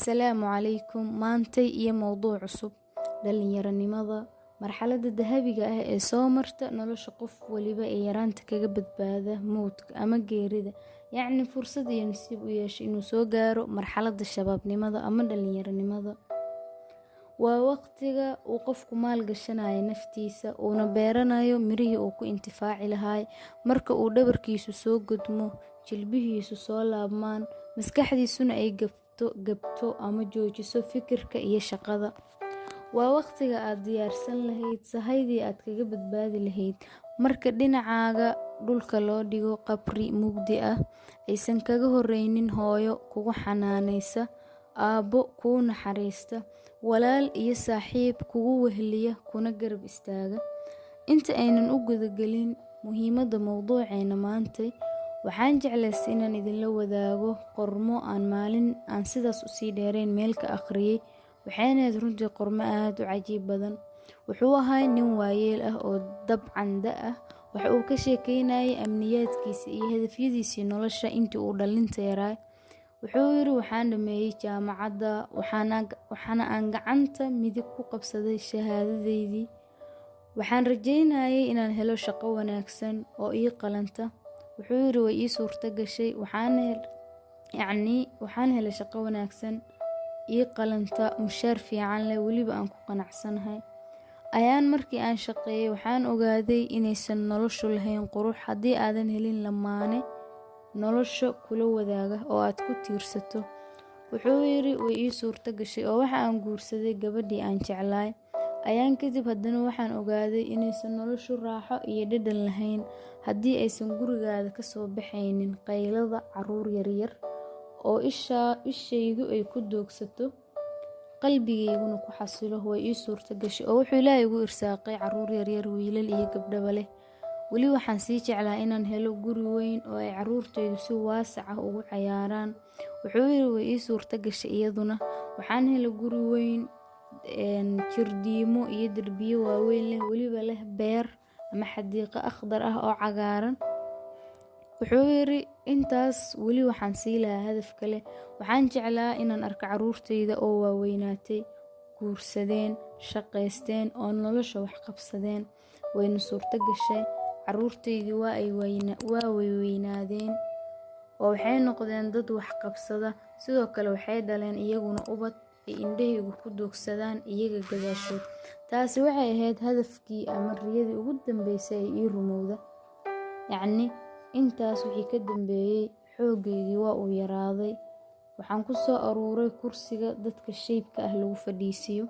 Assalaamu calaykum. Maantay iyo mowduuc cusub. Dhalinyaranimada marxaladda dahabiga ah ee soo marta nolosha qof waliba ee yaraanta kaga badbaada mowdka ama geerida, yacni fursad iyo nasiib u yeesho inuu soo gaaro marxaladda shabaabnimada ama dhalinyaranimada. Waa waqtiga uu qofku maalgashanayo naftiisa uuna beeranayo mirihii uu ku intifaaci lahaay. Marka uu dhabarkiisu soo gudmo, jilbihiisu soo laabmaan, maskaxdiisuna ay gabto ama joojiso fikirka iyo shaqada. Waa waqtiga aad diyaarsan lahayd sahaydii aad kaga badbaadi lahayd marka dhinacaaga dhulka loo dhigo qabri mugdi ah, aysan kaga horreynin hooyo kugu xanaanaysa, aabbo kuu naxariista, walaal iyo saaxiib kugu weheliya kuna garab istaaga. Inta aynan u gudagelin muhiimadda mowduuceena maantay, waxaan jeclaystay inaan idinla wadaago qormo aan maalin aan sidaas u sii dheerayn meel ka akhriyay. Waxayna ahayd runtii qormo aad u cajiib badan. Wuxuu ahaa nin waayeel ah oo dabcan da ah. Waxa uu ka sheekeynayay amniyaadkiisa iyo hadafyadiisii nolosha intii uu dhalinta yaraa. Wuxuu yiri waxaan dhameeyay jaamacadda, waxaana aan gacanta midig ku qabsaday shahaadadeydii. Waxaan rajeynayay inaan helo shaqo wanaagsan oo ii qalanta. Wuxuu yiri way ii suurta gashay, waxaan helay shaqo wanaagsan ii qalanta, mushaar fiican leh, weliba aan ku qanacsanahay. Ayaan markii aan shaqeeyay waxaan ogaaday inaysan noloshu lahayn qurux haddii aadan helin lamaane nolosha kula wadaaga oo aad ku tiirsato. Wuxuu yiri way ii suurta gashay oo waxa aan guursaday gabadhii aan jeclaay. Ayaan kadib haddana waxaan ogaaday inaysan noloshu raaxo iyo dhadhan lahayn haddii aysan gurigaada ka soo baxaynin qaylada caruur yaryar oo ishaydu ay ku doogsato, qalbigayguna ku xasilo. Way ii suurta gashay oo wuxuu Ilaahay igu irsaaqay caruur yaryar, wiilal iyo gabdhaba leh. Weli waxaan sii jeclaa inaan helo guri weyn oo ay caruurtaydu si waasac ah ugu cayaaraan. Wuxuu yiri way ii suurta gashay iyaduna. Waxaan helay guri weyn, jirdiimo iyo derbiyo waaweyn leh, weliba leh beer ama xadiiqo akhdar ah oo cagaaran. Wuxuu yiri intaas weli waxaan sii lahaa hadaf kale. Waxaan jeclaa inaan arko caruurtayda oo waaweynaatay, guursadeen, shaqaysteen oo nolosha wax qabsadeen. Wayna suurta gashay. Caruurtaydii waa weynaadeen oo waxay noqdeen dad wax qabsada. Sidoo kale waxay dhaleen iyaguna ubad ay indhahaygu ku doogsadaan iyaga gadaashood. Taasi waxay ahayd hadafkii ama riyadii ugu dambeysay ee ii rumowda. Yacni intaas wixii ka dambeeyay xooggaygii waa uu yaraaday. Waxaan ku soo aruuray kursiga dadka shaybka ah lagu fadhiisiyo.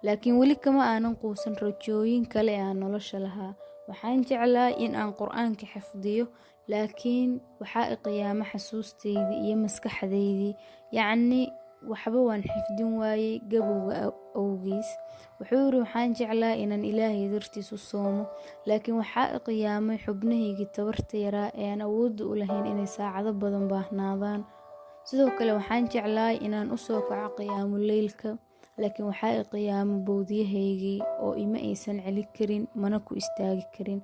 Laakiin weli kama aanan quusan rajooyin kale aan nolosha lahaa. Waxaan jeclaa in aan Qur'aanka xifdiyo, laakiin waxaa qiyaama xasuusteydii iyo maskaxdeydii. Yacni waxba waan xifdin waayay gabowga awgiis. Wuxuu yiri waxaan jeclaa inaan Ilaahay dartiis u soomo, laakiin waxaa qiyaamay xubnahaygii tabarta yaraa ee aan awood u lahayn inay saacado badan baahnaadaan. Sidoo kale waxaan jeclaa inaan u soo kaco qiyaamul leylka, laakiin waxaa qiyaamo bowdiyahaygii oo ima aysan celi karin, mana ku istaagi karin.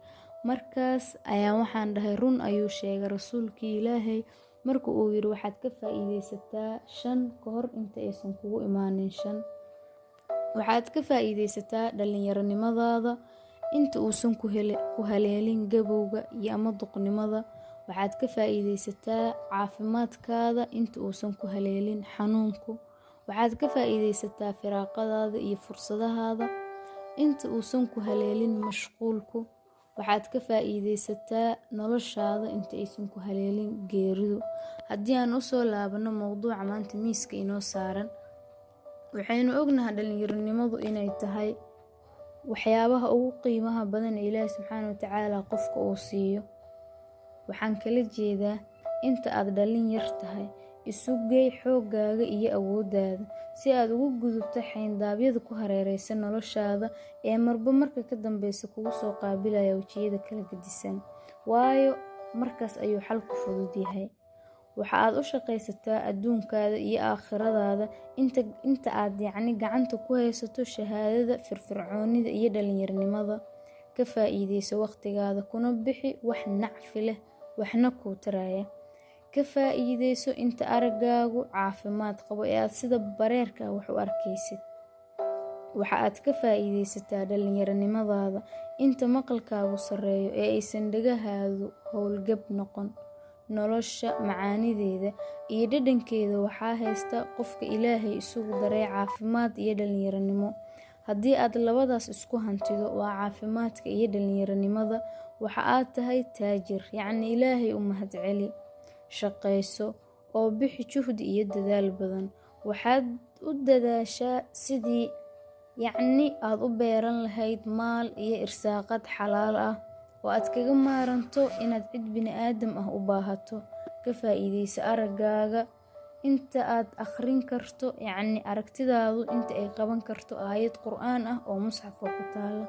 Markaas ayaan waxaan dhahay run ayuu sheegay rasuulkii Ilaahay marka uu yiri waxaad ka faa'iideysataa 5 ka hor inta aysan kugu imaanin 5. Waxaad ka faa'iideysataa dhalinyaranimadaada inta uusan ku haleelin gabowga iyo ama duqnimada. Waxaad ka faa'iideysataa caafimaadkaada inta uusan ku haleelin xanuunku. Waxaad ka faa'iideysataa firaaqadaada iyo fursadahaada inta uusan ku haleelin mashquulku. Waxaad ka faa'iideysataa noloshaada inta aysan ku haleelin geeridu. Haddii aan u soo laabano mowduuca maanta miiska inoo saaran, waxaynu ognahay dhalinyaranimadu inay tahay waxyaabaha ugu qiimaha badan ee Ilaahay subxaanahu wa tacaala qofka uu siiyo. Waxaan kala jeedaa inta aad dhalin yar tahay, isu geey xooggaaga iyo awooddaada si aad ugu gudubto xayndaabyada ku hareeraysan noloshaada ee marba marka ka dambeysa kugu soo qaabilaya wajiyada kala gedisan. Waayo markaas ayuu xalku fudud yahay. Waxa aad u shaqaysataa adduunkaada iyo aakhiradaada inta aad gacanta ku haysato shahaadada firfircoonida iyo dhalinyaranimada. Ka faa'iideyso waqtigaada kuna bixi wax nacfi leh, waxna kuu taraya. ka faa'iideyso inta araggaagu caafimaad qabo ee aad sida bareerka wax u arkaysid. Waxa aad ka faa'iideysataa dhallinyaronimadaada inta maqalkaagu sarreeyo ee aysan dhagahaadu howlgab noqon. Nolosha macaanideeda iyo dhadhankeeda waxaa haysta qofka Ilaahay isugu daray caafimaad iyo dhallinyaronimo. Haddii aad labadaas isku hantido, waa caafimaadka iyo dhallinyaronimada, waxa aad tahay taajir, yacni Ilaahay u mahadceli. Shaqayso oo bixi juhdi iyo dadaal badan. Waxaad u dadaashaa sidii aad u beeran lahayd maal iyo irsaaqad xalaal ah oo aad kaga maaranto inaad cid bini'aadam ah u baahato. Ka faa'iideyso araggaaga inta aad akhrin karto, aragtidaadu inta ay qaban karto aayad Qur'aan ah oo musxafka ku taala.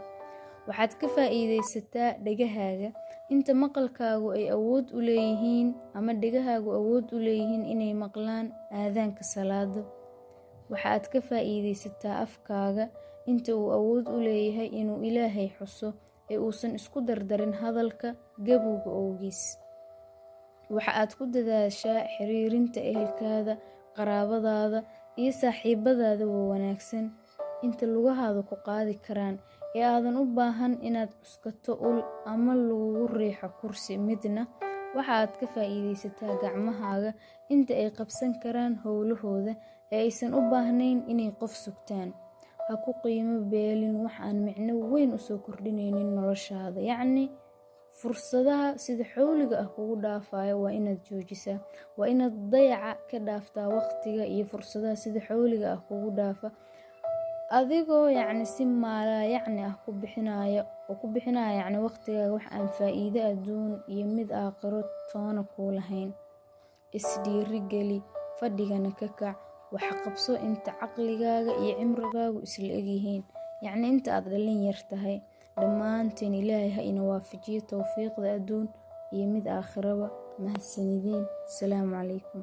Waxaad ka faa'iideysataa dhagahaaga inta maqalkaagu ay awood u leeyihiin ama dhagahaagu awood u leeyihiin inay maqlaan aadaanka salaada. Waxaad ka faa'iideysataa afkaaga inta uu awood u leeyahay inuu Ilaahay xuso ee uusan isku dardarin hadalka gabowga awgiis. Waxa aad ku dadaashaa xiriirinta ehelkaada, qaraabadaada iyo saaxiibadaada wanaagsan inta lugahaada ku qaadi karaan ee aadan u baahan inaad cuskato ul ama lagugu riixo kursi midna. Waxa aad ka faa'iideysataa gacmahaaga inta ay qabsan karaan howlahooda ee aysan u baahnayn inay qof sugtaan. Ha ku qiimo beelin wax aan micno weyn u soo kordhinaynin noloshaada. Fursadaha sida xawliga ah kugu dhaafaya waa inaad joojisaa. Waa inaad dayaca ka dhaaftaa waqtiga iyo fursadaha sida xawliga ah kugu dhaafa adigoo si maalayacni ah ku bixinaya waqtigaaga wax aan faa'iido adduun iyo mid aakhiro toona kuu lahayn. Isdhiiri geli, fadhigana ka kac, wax qabso inta caqligaaga iyo cimrigaagu isla egyihiin, inta aad dhalin yar tahay. Dhammaanteen Ilaahay ha ina waafajiyo tawfiiqda adduun iyo mid aakhiraba. Mahadsanidin. Asalaamu calaykum.